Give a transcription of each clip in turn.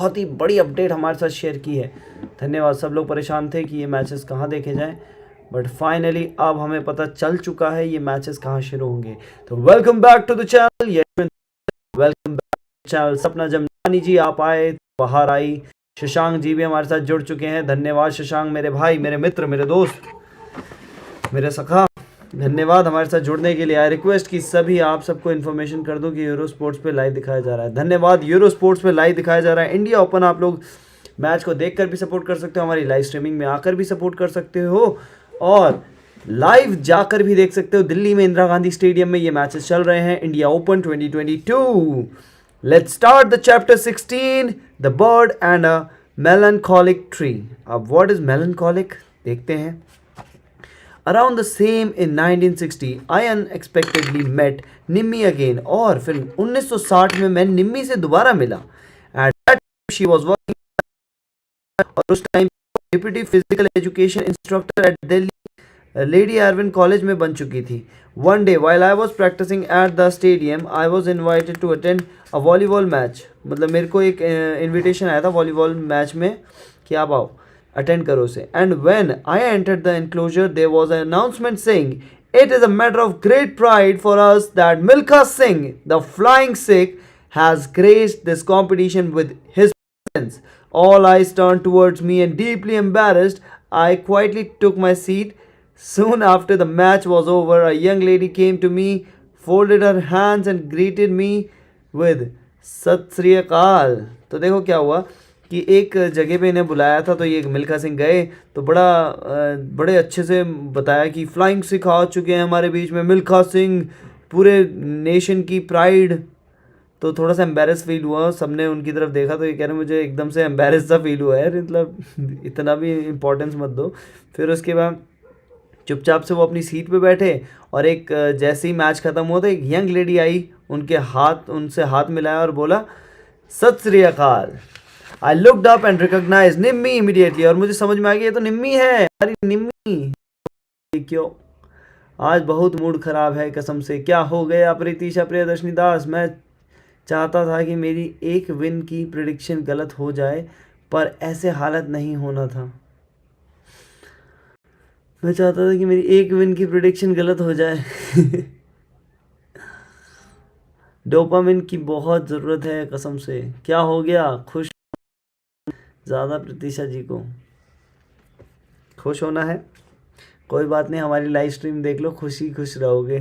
बहुत ही बड़ी अपडेट हमारे साथ शेयर की है। धन्यवाद। सब लोग परेशान थे कि ये मैचेस कहाँ देखे जाएं, बट फाइनली अब हमें पता चल चुका है ये मैचेस कहाँ शुरू होंगे। तो welcome back to the channel, welcome back to channel. Sapna Jamnani जी आप आए, बाहर आई। शशांक जी भी हमारे साथ जुड़ चुके हैं। धन्यवाद शशांक, मेरे भाई, मेरे मित्र, मेरे दोस्त, मेरे सखा, धन्यवाद हमारे साथ जुड़ने के लिए। आई रिक्वेस्ट कि सभी आप सबको इन्फॉर्मेशन कर दूं कि यूरो स्पोर्ट्स पे लाइव दिखाया जा रहा है। धन्यवाद। यूरो स्पोर्ट्स पे लाइव दिखाया जा रहा है। इंडिया ओपन आप लोग मैच को देखकर भी सपोर्ट कर सकते हो, हमारी लाइव स्ट्रीमिंग में आकर भी सपोर्ट कर सकते हो, और लाइव जाकर भी देख सकते हो। दिल्ली में इंदिरा गांधी स्टेडियम में ये मैचेस चल रहे हैं, India open 2022। Let's start the chapter 16, the bird and a melancholic tree. अब व्हाट इज मेलनकॉलिक देखते हैं। Around the same in 1960, I unexpectedly met Nimmi again। और फिर 1960 में मैं निम्मी से दोबारा मिला। At that time she was working, और उस time deputy physical education instructor at Delhi Lady Irwin College में बन चुकी थी। One day while I was practicing at the stadium, I was invited to attend a volleyball match। मतलब मेरे को एक इनविटेशन आया था वॉलीबॉल मैच में कि आप आओ, अटेंड करो उसे। And when I entered the enclosure there was an announcement saying it is a matter of great pride for us that Milkha Singh the flying Sikh has graced this competition with his presence। All eyes turned towards me and deeply embarrassed, I quietly took my seat। Soon after the match was over, a young lady came to me, folded her hands and greeted me with सत श्री अकाल। तो देखो क्या हुआ कि एक जगह पे इन्हें बुलाया था, तो ये मिल्खा सिंह गए तो बड़े अच्छे से बताया कि फ्लाइंग सिख आ चुके हैं हमारे बीच में, मिल्खा सिंह, पूरे नेशन की प्राइड। तो थोड़ा सा एम्बेरस फील हुआ, सबने उनकी तरफ देखा तो ये कह रहे मुझे एकदम से एम्बेरस सा फील हुआ है, मतलब इतना भी इम्पोर्टेंस मत दो। फिर उसके बाद चुपचाप से वो अपनी सीट पे बैठे, और एक जैसे ही मैच ख़त्म हुआ तो एक यंग लेडी आई, उनसे हाथ मिलाया और बोला सत श्री अकाल। I looked up and recognise Nimmi immediately. और मुझे समझ में आ गया ये तो निम्मी है, अरे निम्मी। क्यों आज बहुत मूड खराब है कसम से। क्या हो गया प्रीतिशा प्रियदर्शनी दास? मैं चाहता था कि मेरी एक विन की प्रिडिक्शन गलत हो जाए, पर ऐसे हालत नहीं होना था। मैं चाहता था कि मेरी एक विन की प्रिडिक्शन गलत हो जाए। डोपामिन की बहुत ज़रूरत है कसम से। क्या हो गया? खुश ज़्यादा प्रतीक्षा जी को खुश होना है, कोई बात नहीं, हमारी लाइव स्ट्रीम देख लो, खुश रहोगे।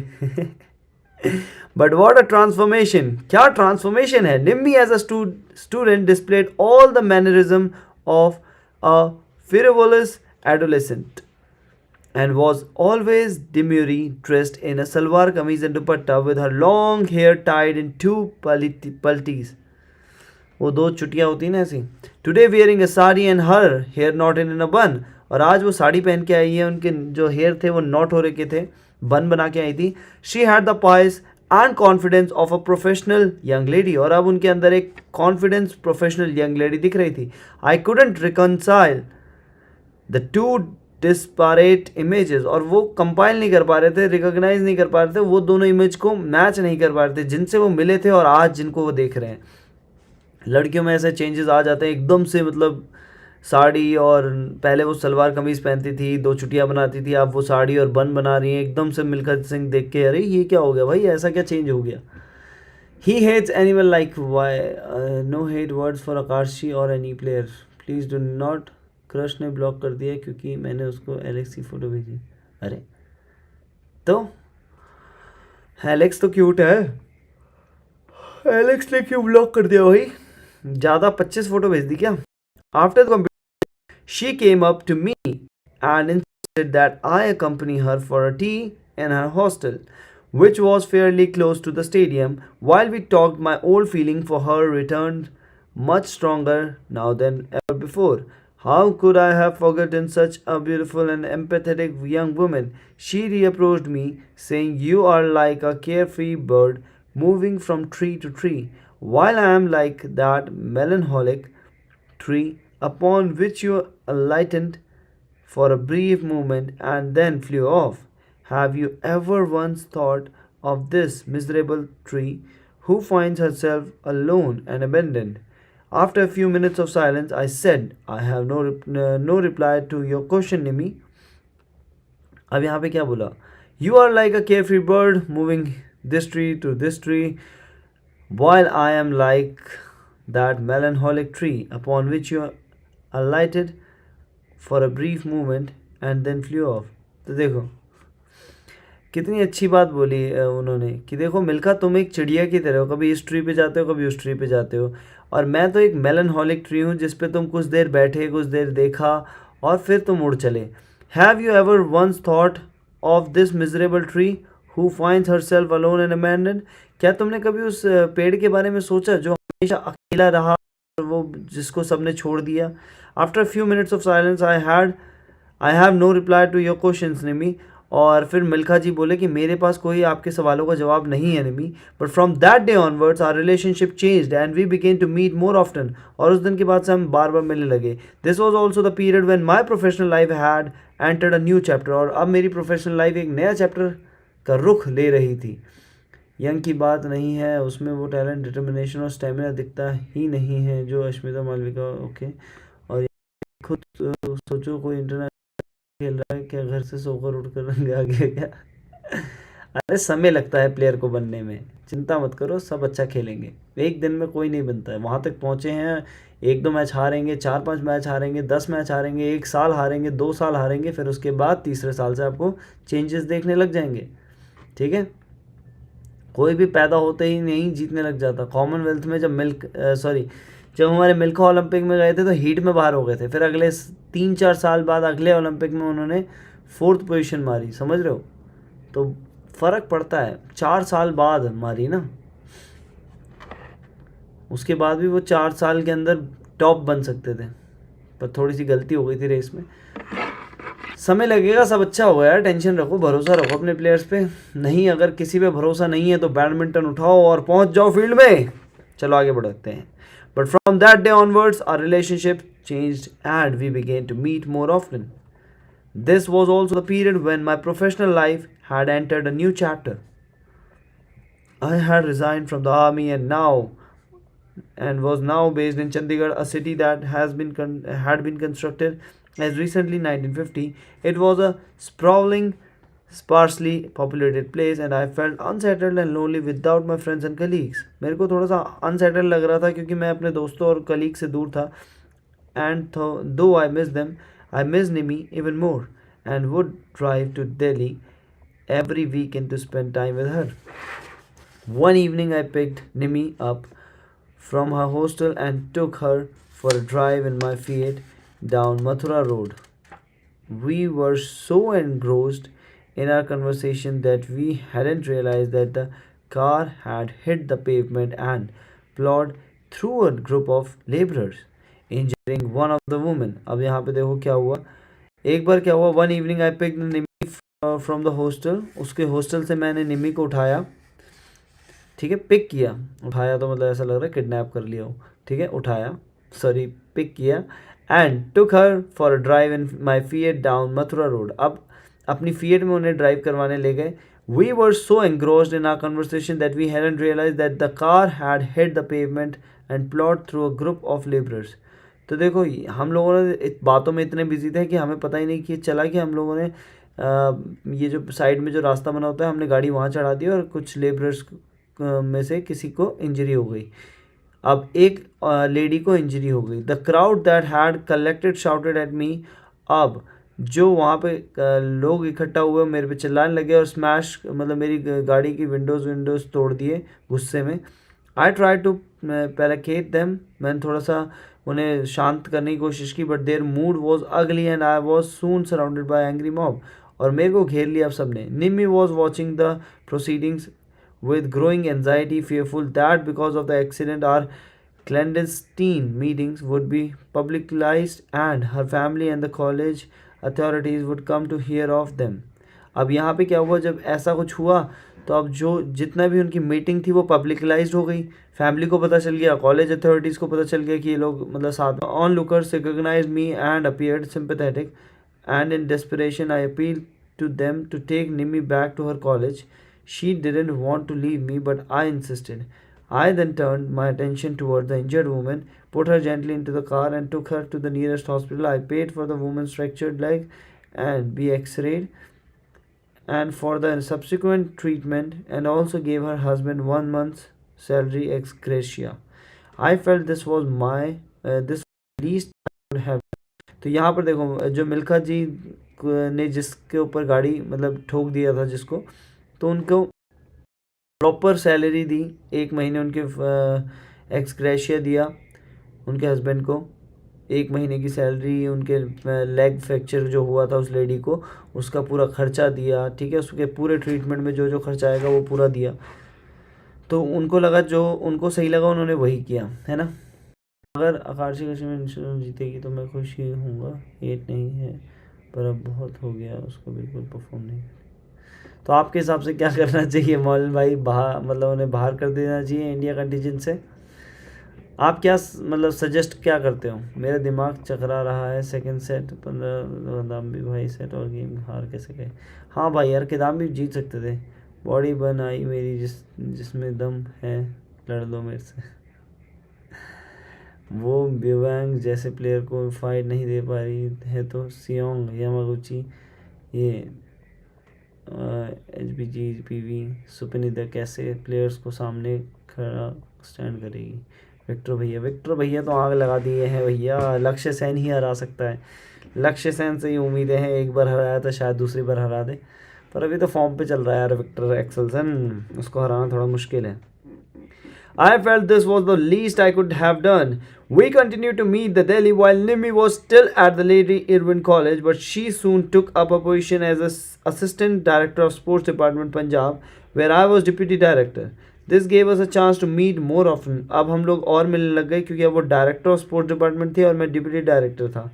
But what a transformation! क्या ट्रांसफॉर्मेशन है। Nimmi as a student displayed all the mannerism of a frivolous adolescent and was always demurely dressed in a salwar kameez and dupatta with her long hair tied in two paltis। वो दो चुटियाँ होती हैं ना ऐसी। Today wearing a sari and her hair not in a bun. और आज वो साड़ी पहन के आई है, उनके जो हेयर थे वो नॉट हो रखे थे, बन बना के आई थी। She had the poised and confidence of a professional young lady. और अब उनके अंदर एक कॉन्फिडेंस प्रोफेशनल यंग लेडी दिख रही थी। I couldn't reconcile the two disparate images. और वो कंपाइल नहीं कर पा रहे थे, रिकॉग्नाइज नहीं कर पा रहे थे, वो दोनों इमेज को मैच नहीं कर पा रहे थे जिनसे वो मिले थे और आज जिनको वो देख रहे हैं। लड़कियों में ऐसे चेंजेस आ जाते हैं एकदम से, मतलब साड़ी, और पहले वो सलवार कमीज़ पहनती थी, दो चुटियाँ बनाती थी, अब वो साड़ी और बन बना रही हैं एकदम से। मिल्खा सिंह देख के अरे ये क्या हो गया भाई, ऐसा क्या चेंज हो गया। He hates animal like why no hate words for Akashi और any player please do not. Crush ने ब्लॉक कर दिया क्योंकि मैंने उसको एलेक्स की फ़ोटो भेजी। अरे तो एलेक्स तो क्यूट है, एलेक्स ने क्यों ब्लॉक कर दिया भाई? ज़्यादा 25 फ़ोटो भेज दी क्या? After the she came up to me and insisted that I accompany her for a tea in her hostel, which was fairly close to the stadium. While we talked, my old feeling for her returned, much stronger now than ever before. How could I have forgotten such a beautiful and empathetic young woman? She reapproached me, saying, "You are like a carefree bird moving from tree to tree, while I am like that melancholic tree upon which you alighted for a brief moment and then flew off. Have you ever once thought of this miserable tree who finds herself alone and abandoned? After a few minutes of silence, I said, I have no reply to your question, Nimi. अब यहाँ पे क्या बोला? You are like a carefree bird moving this tree to this tree, while I am like that melancholic tree upon which you alighted for a brief moment and then flew off. तो देखो कितनी अच्छी बात बोली उन्होंने कि देखो मिल्खा, तुम एक चिड़िया की तरह हो, कभी इस ट्री पे जाते हो कभी उस ट्री पे जाते हो, और मैं तो एक मेलनहॉलिक ट्री हूँ जिस पे तुम कुछ देर बैठे, कुछ देर देखा और फिर तुम उड़ चले. Have you ever once thought of this miserable tree who finds herself alone and abandoned? क्या तुमने कभी उस पेड़ के बारे में सोचा जो हमेशा अकेला रहा, वो जिसको सबने छोड़ दिया? After few minutes of silence I have no reply to your questions, Nimi. और फिर मिल्खा जी बोले कि मेरे पास कोई आपके सवालों का जवाब नहीं है, Nimi. But from that day onwards our relationship changed and we begin to meet more often. और उस दिन के बाद से हम बार बार मिलने लगे. This was also the period when my professional life had entered a new chapter. और अब मेरी प्रोफेशनल लाइफ एक नया चैप्टर का रुख ले रही थी. यंग की बात नहीं है, उसमें वो टैलेंट, डिटर्मिनेशन और स्टेमिना दिखता ही नहीं है जो अश्मिता मालविका. ओके. और खुद सोचो, कोई इंटरनेट खेल रहा है क्या, घर से सोकर उठकर रंग आ गया क्या? अरे समय लगता है प्लेयर को बनने में, चिंता मत करो, सब अच्छा खेलेंगे. एक दिन में कोई नहीं बनता है. वहाँ तक पहुँचे हैं, 1-2 मैच हारेंगे, 4-5 मैच हारेंगे, 10 मैच हारेंगे, 1 साल हारेंगे, 2 साल हारेंगे, फिर उसके बाद तीसरे साल से आपको चेंजेस देखने लग जाएंगे. ठीक है. कोई भी पैदा होते ही नहीं जीतने लग जाता. कॉमनवेल्थ में जब हमारे मिल्खा ओलंपिक में गए थे तो हीट में बाहर हो गए थे. फिर अगले 3-4 साल बाद अगले ओलंपिक में उन्होंने 4th पोजीशन मारी. समझ रहे हो? तो फ़र्क पड़ता है. 4 साल बाद मारी ना, उसके बाद भी वो 4 साल के अंदर टॉप बन सकते थे, पर थोड़ी सी गलती हो गई थी रेस में. समय लगेगा, सब अच्छा होगा यार, टेंशन रखो, भरोसा रखो अपने प्लेयर्स पे. नहीं, अगर किसी पे भरोसा नहीं है तो बैडमिंटन उठाओ और पहुंच जाओ फील्ड में. चलो आगे बढ़ते हैं. But from that day onwards our relationship changed and we begin to meet more often. This was also the period when my professional life had entered a new chapter. I had resigned from the army and was now based in Chandigarh, a city that had been constructed as recently 1950. It was a sprawling, sparsely populated place and I felt unsettled and lonely without my friends and colleagues. मेरे को थोड़ा सा unsettled लग रहा था क्योंकि मैं अपने दोस्तों और colleagues से दूर था. And though I miss them, I miss Nimi even more and would drive to Delhi every weekend to spend time with her. One evening I picked Nimi up from her hostel and took her for a drive in my Fiat down Mathura Road. We were so engrossed in our conversation that we hadn't realized that the car had hit the pavement and plowed through a group of laborers, injuring one of the women. अब यहाँ पे देखो क्या हुआ. एक बार क्या हुआ, one evening I pick Nimmi from the hostel. उसके हॉस्टल से मैंने निमी को उठाया. ठीक है, पिक किया. उठाया तो मतलब ऐसा लग रहा है किडनैप कर लिया हो. ठीक है, उठाया, सॉरी, पिक किया. And took her for a drive in my Fiat down Mathura road. अब अपनी फिएट में उन्हें ड्राइव करवाने ले गए. We were so engrossed in our conversation that we hadn't realise that the car had hit the pavement and ploughed through a group of labourers. तो देखो, हम लोगों ने बातों में इतने बिजी थे कि हमें पता ही नहीं कि चला कि हम लोगों ने ये जो साइड में जो रास्ता बना होता है, हमने गाड़ी वहाँ चढ़ा दी और कुछ लेबरर्स में से किसी को इंजरी हो गई. अब एक लेडी को इंजरी हो गई. The crowd that had collected shouted at me. अब जो वहाँ पे लोग इकट्ठा हुए मेरे पे चिल्लाने लगे और स्मैश, मतलब मेरी गाड़ी की विंडोज़ तोड़ दिए गुस्से में. I try to placate them. मैंने थोड़ा सा उन्हें शांत करने की कोशिश की. But their mood was ugly and I was soon surrounded by angry mob. और मेरे को घेर लिया अब सबने. Nimi was watching the proceedings with growing anxiety, fearful that because of the accident our clandestine meetings would be publicized and her family and the college authorities would come to hear of them. अब यहाँ पे क्या हुआ, जब ऐसा कुछ हुआ तो अब जो जितना भी उनकी मीटिंग थी वो पब्लिकलाइज्ड हो गई. फैमिली को पता चल गया, कॉलेज अथॉरिटीज़ को पता चल गया कि ये लोग मतलब साथ. Onlookers recognise me and appeared sympathetic and in desperation I appeal to them to take Nimmi back to her college. She didn't want to leave me, but I insisted. I then turned my attention toward the injured woman, put her gently into the car, and took her to the nearest hospital. I paid for the woman's fractured leg and be x-rayed and for the subsequent treatment, and also gave her husband 1 month's salary ex gratia. I felt this was my this least I would have. तो यहाँ पर देखो जो मिल्खा जी ने जिसके ऊपर गाड़ी मतलब ठोक दिया था जिसको, तो उनको प्रॉपर सैलरी दी, 1 महीने उनके एक्स ग्रेशिया दिया उनके हस्बैंड को, 1 महीने की सैलरी, उनके लेग फ्रैक्चर जो हुआ था उस लेडी को उसका पूरा खर्चा दिया, ठीक है, उसके पूरे ट्रीटमेंट में जो जो खर्चा आएगा वो पूरा दिया। तो उनको लगा, जो उनको सही लगा उन्होंने वही किया, है ना। अगर आकाशी कश्मीर में इंश्योरेंस जीतेगी तो मैं खुश ही हूँगा, ये नहीं है पर अब बहुत हो गया, उसको बिल्कुल परफॉर्म नहीं। तो आपके हिसाब से क्या करना चाहिए मौलन भाई? बाहर मतलब उन्हें बाहर कर देना चाहिए इंडिया कंटीजेंट से? आप क्या मतलब सजेस्ट क्या करते हो? मेरा दिमाग चकरा रहा है। सेकंड सेट 15 किदाम्बी भाई सेट और गेम हार कैसे गए? हाँ भाई यार, किदाम्बी जीत सकते थे। बॉडी बन आई मेरी जिसमें दम है, लड़ लो मेरे से। वो बिवांग जैसे प्लेयर को फाइट नहीं दे पा रही है तो सियोंग यामागुची ये HBGPV सुपनिदा कैसे प्लेयर्स को सामने खड़ा स्टैंड करेगी? विक्टर भैया तो आग लगा दिए हैं भैया, लक्ष्य सेन ही हरा सकता है। लक्ष्य सेन से ही उम्मीदें हैं, एक बार हराया तो शायद दूसरी बार हरा दे, पर अभी तो फॉर्म पे चल रहा है यार विक्टर एक्सेलसन, उसको हराना थोड़ा मुश्किल है। I felt this was the least I could have done. We continued to meet the Delhi while Nimi was still at the Lady Irwin College, but she soon took up a position as Assistant Director of Sports Department Punjab, where I was Deputy Director. This gave us a chance to meet more often. अब हम लोग और मिलने लग गए क्योंकि अब वो Director of Sports Department थे और मैं Deputy Director था.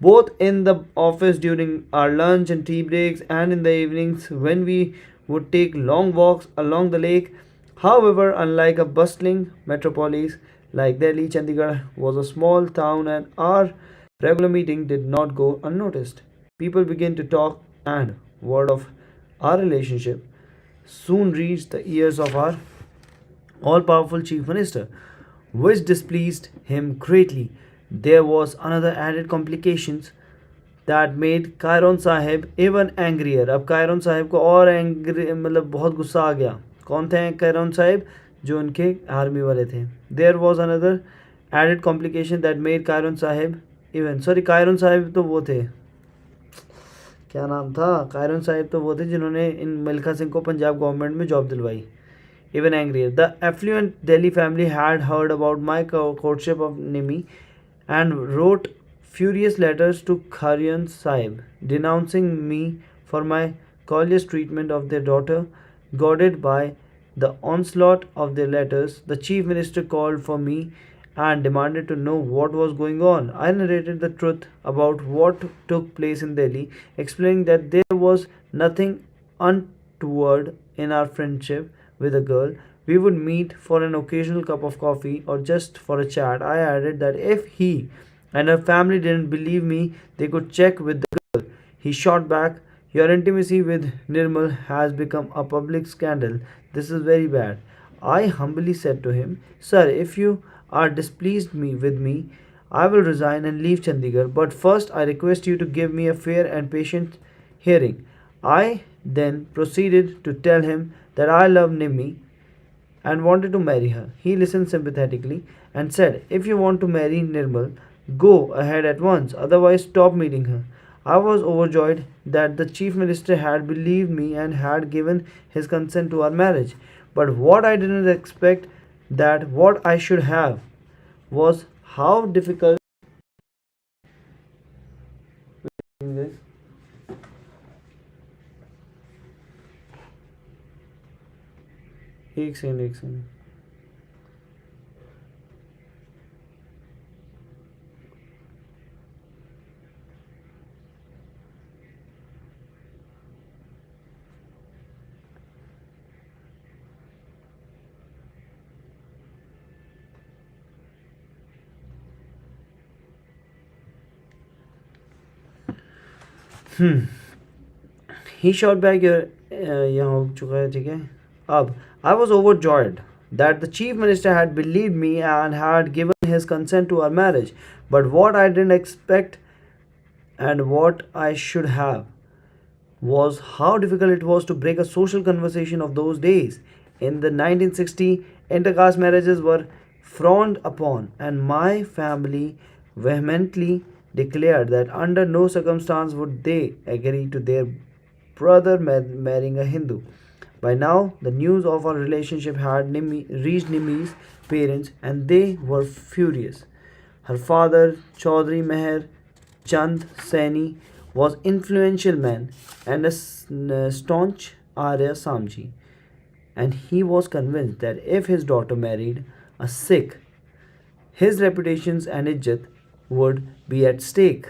Both in the office during our lunch and tea breaks and in the evenings when we would take long walks along the lake. However, unlike a bustling metropolis like Delhi, Chandigarh was a small town and our regular meeting did not go unnoticed. People began to talk and word of our relationship soon reached the ears of our all-powerful chief minister, which displeased him greatly. There was another added complications that made Kairon Sahib even angrier. अब Kairon Sahib को और angry मतलब बहुत गुस्सा आ गया। कौन थे Karen Sahib? जो उनके आर्मी वाले थे। There was another added complication that made Karan Sahib even Karan Sahib तो वो थे, क्या नाम था? कैरन साहिब तो वो थे जिन्होंने इन मिल्खा सिंह को पंजाब गवर्नमेंट में जॉब दिलवाई। Even angrier, the affluent Delhi family had heard about my courtship of Nimi and wrote furious letters to Karian Sahib denouncing me for my callous treatment of their daughter. Goaded by the onslaught of their letters, the chief minister called for me and demanded to know what was going on. I narrated the truth about what took place in Delhi, explaining that there was nothing untoward in our friendship with the girl. We would meet for an occasional cup of coffee or just for a chat. I added that if he and her family didn't believe me, they could check with the girl. He shot back, your intimacy with Nirmal has become a public scandal. This is very bad. I humbly said to him, Sir, if you are displeased with me, I will resign and leave Chandigarh. But first, I request you to give me a fair and patient hearing. I then proceeded to tell him that I love Nimi and wanted to marry her. He listened sympathetically and said, If you want to marry Nirmal, go ahead at once, otherwise stop meeting her. I was overjoyed that the chief minister had believed me and had given his consent to our marriage. But what I didn't expect that what I should have was how difficult एक second ही shot back यहाँ हो चुका है, ठीक है। अब I was over joyed that the chief minister had believed me and had given his consent to our marriage. But what I didn't expect and what I should have was how difficult it was to break a social conversation of those days. In the 1960s, intercaste marriages were frowned upon, and my family vehemently declared that under no circumstance would they agree to their brother marrying a Hindu. By now, the news of our relationship had reached Nimi's parents, and they were furious. Her father, Chaudhry Meher Chand Saini, was influential man and a staunch Arya Samji, and he was convinced that if his daughter married a Sikh, his reputations and इज्जत would be at stake.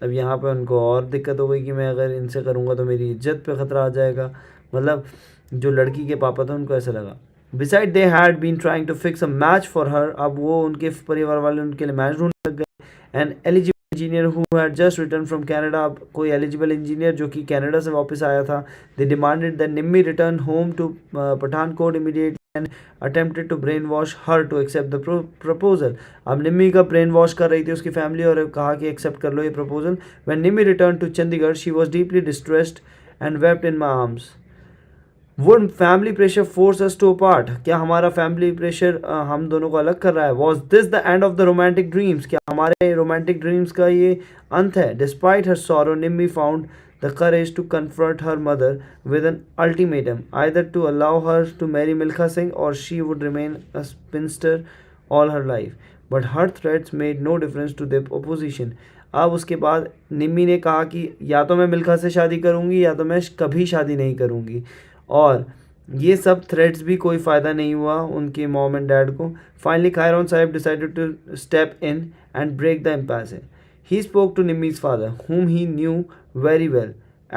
अब यहाँ पे उनको और दिक्कत हो गई कि मैं अगर इनसे करूँगा तो मेरी इज्जत पे ख़तरा आ जाएगा. मतलब जो लड़की के पापा थे उनको ऐसा लगा. Besides, they had been trying to fix a match for her. अब वो उनके परिवार वाले उनके लिए मैच ढूंढने लग गए. An eligible engineer who had just returned from Canada, अब कोई eligible engineer जो कि कनाडा से वापस आया था. They demanded that Nimmi return home to Pathankot immediately and attempted to brainwash her to accept the proposal. अब निम्मी का ब्रेन वॉश कर रही थी उसकी फैमिली और कहा कि एक्सेप्ट कर लो ये proposal. When Nimmi returned to Chandigarh, she was deeply distressed and wept in my arms. Would family pressure force us to apart? क्या हमारा फैमिली प्रेशर हम दोनों को अलग कर रहा है? Was this the end of the romantic dreams? क्या हमारे romantic dreams का ये अंत है? Despite her sorrow, Nimmi found the courage to confront her mother with an ultimatum, either to allow her to marry Milkha Singh or she would remain a spinster all her life. But her threats made no difference to the opposition. अब उसके बाद निम्मी ने कहा कि या तो मैं मिल्खा से शादी करूँगी या तो मैं कभी शादी नहीं करूँगी. और ये सब थ्रेड्स भी कोई फ़ायदा नहीं हुआ उनके मॉम एंड डैड को. Finally Khairon Sahib decided to step in and break the impasse. He spoke to Nimmi's father, whom he knew very well,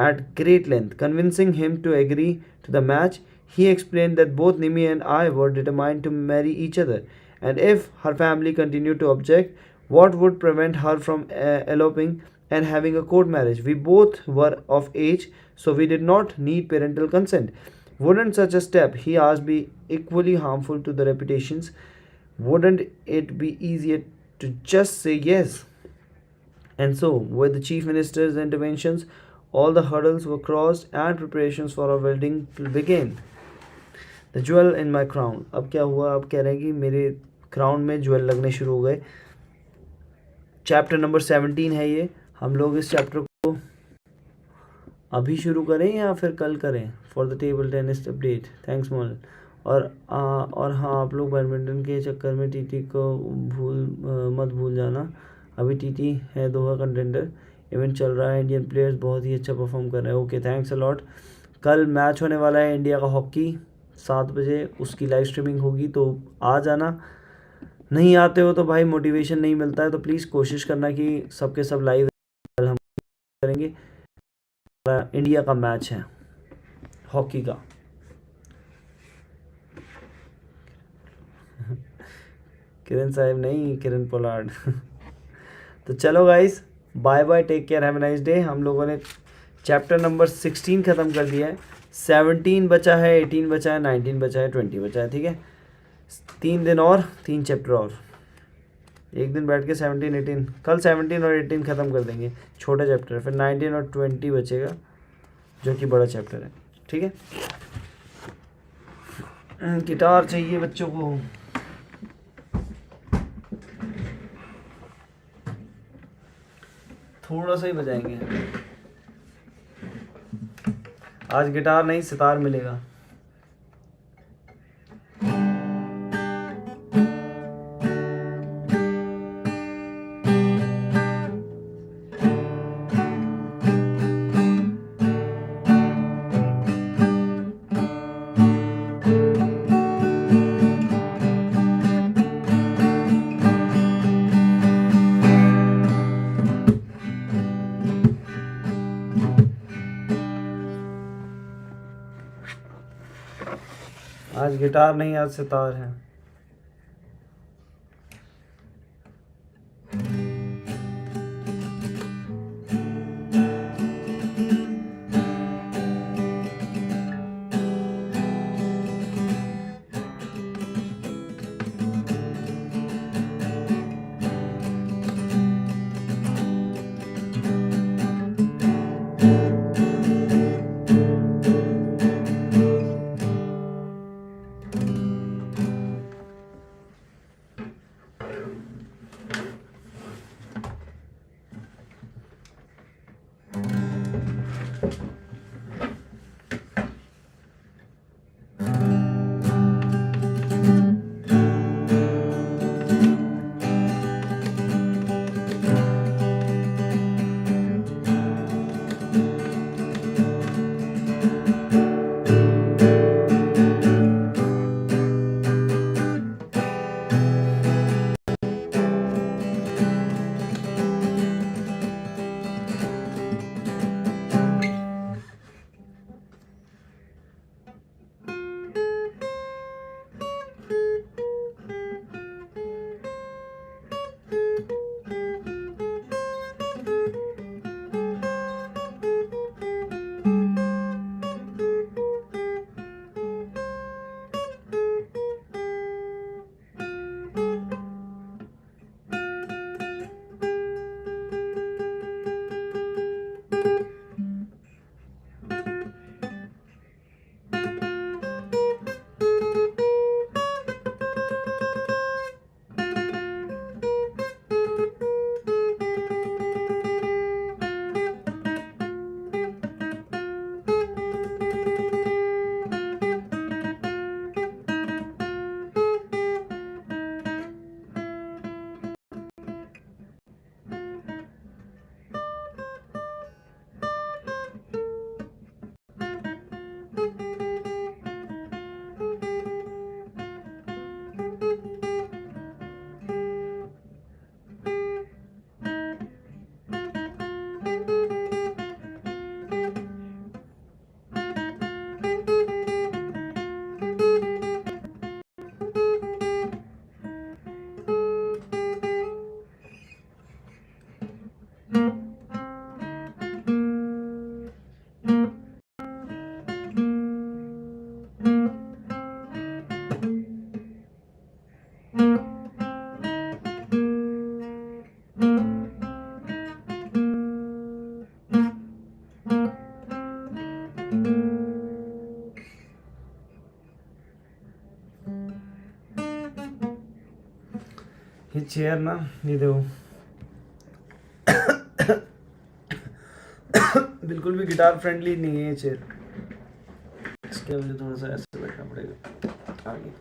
at great length, convincing him to agree to the match. He explained that both Nimmi and I were determined to marry each other, and if her family continued to object, what would prevent her from eloping and having a court marriage? We both were of age, so we did not need parental consent. Wouldn't such a step, he asked, be equally harmful to the reputations? Wouldn't it be easier to just say yes? And so, with the chief minister's interventions, all the hurdles were crossed and preparations for our wedding began. The jewel in my crown. अब क्या हुआ? अब कह रहे हैं कि मेरे crown में ज्वेल लगने शुरू हो गए. चैप्टर नंबर 17 है ये. हम लोग इस चैप्टर को अभी शुरू करें या फिर कल करें? For the table tennis update, thanks मोल. और हाँ, आप लोग बैडमिंटन के चक्कर में टीटी को मत भूल जाना. अभी टीटी है दोहा कंटेंडर, इवेंट चल रहा है, इंडियन प्लेयर्स बहुत ही अच्छा परफॉर्म कर रहे हैं. Okay, thanks a lot. कल मैच होने वाला है इंडिया का हॉकी 7 बजे, उसकी लाइव स्ट्रीमिंग होगी तो आ जाना. नहीं आते हो तो भाई मोटिवेशन नहीं मिलता है, तो प्लीज़ कोशिश करना कि सबके सब लाइव कल हम करेंगे. इंडिया का मैच है हॉकी का. किरण साहब नहीं, किरण पोलार्ड. तो चलो guys, bye bye, take care, have a nice day. हम लोगों ने चैप्टर नंबर 16 ख़त्म कर दिया है. 17 बचा है, 18 बचा है, 19 बचा है, 20 बचा है. ठीक है, 3 दिन और 3 चैप्टर और. एक दिन बैठ के 17 18, कल 17 और 18 ख़त्म कर देंगे, छोटा चैप्टर है. फिर 19 और 20 बचेगा जो कि बड़ा चैप्टर है. ठीक है, गिटार चाहिए बच्चों को. थोड़ा सा ही बजाएंगे आज. गिटार नहीं, सितार मिलेगा. आज गिटार नहीं, आज सितार है. चेयर ना, ये देखो बिल्कुल भी गिटार फ्रेंडली नहीं है ये चेयर, इसके मुझे थोड़ा सा ऐसे बैठना पड़ेगा आगे।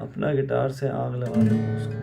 अपना गिटार से आग लगा दूंगा उसको।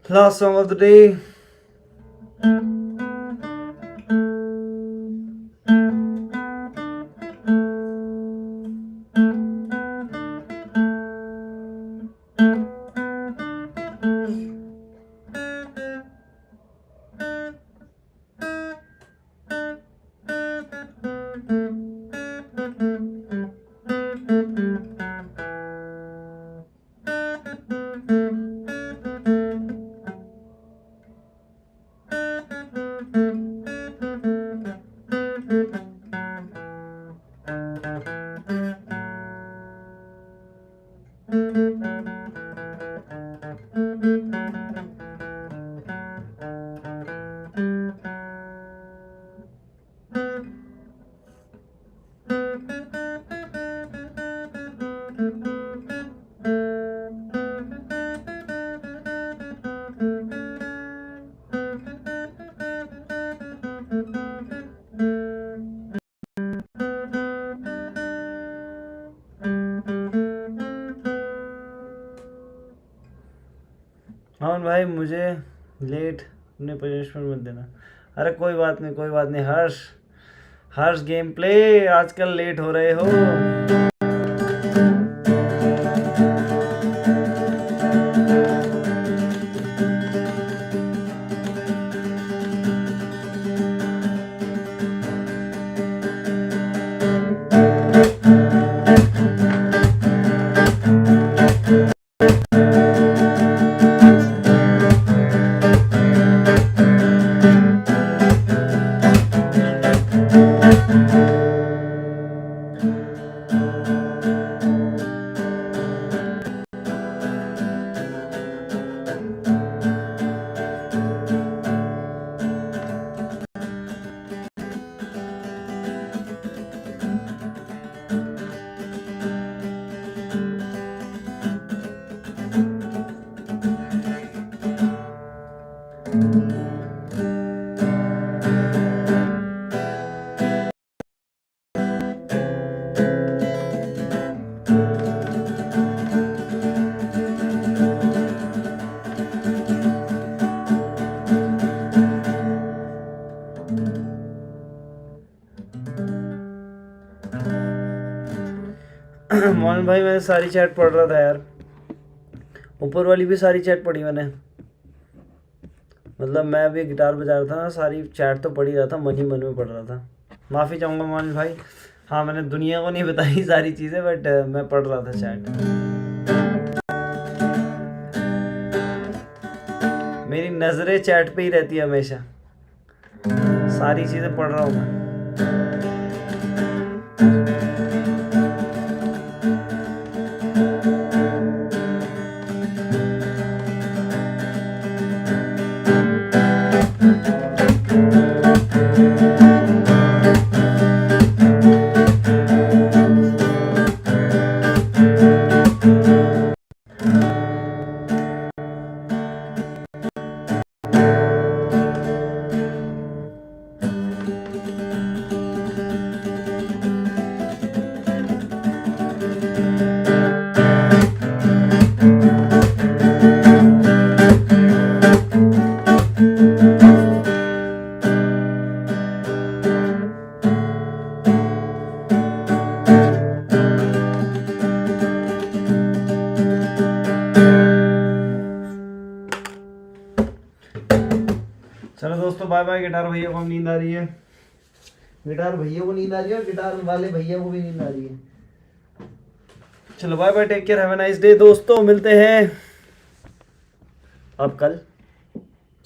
Last song of the day. हाँ भाई, मुझे लेट अपने पनिशमेंट मत देना। अरे कोई बात नहीं, कोई बात नहीं। हर्ष, हर्ष गेम प्ले, आजकल लेट हो रहे हो। मोहन भाई, मैंने सारी चैट पढ़ रहा था यार, ऊपर वाली भी सारी चैट पढ़ी मैंने। मतलब मैं अभी गिटार बजा रहा था ना, सारी चैट तो पढ़ ही रहा था, मन ही मन में पढ़ रहा था। माफ़ी चाहूँगा मोहन भाई। हाँ, मैंने दुनिया को नहीं बताई सारी चीज़ें, बट मैं पढ़ रहा था चैट। मेरी नज़रें चैट पे ही रहती है हमेशा, सारी चीज़ें पढ़ रहा हूँ मैं। चलो दोस्तों, बाय बाय। गिटार भैया को नींद आ रही है, गिटार भैया को नींद आ रही है, और गिटार वाले भैया को भी नींद आ रही है। चलो bye bye, take care, have a nice day दोस्तों। मिलते हैं अब कल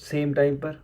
सेम टाइम पर।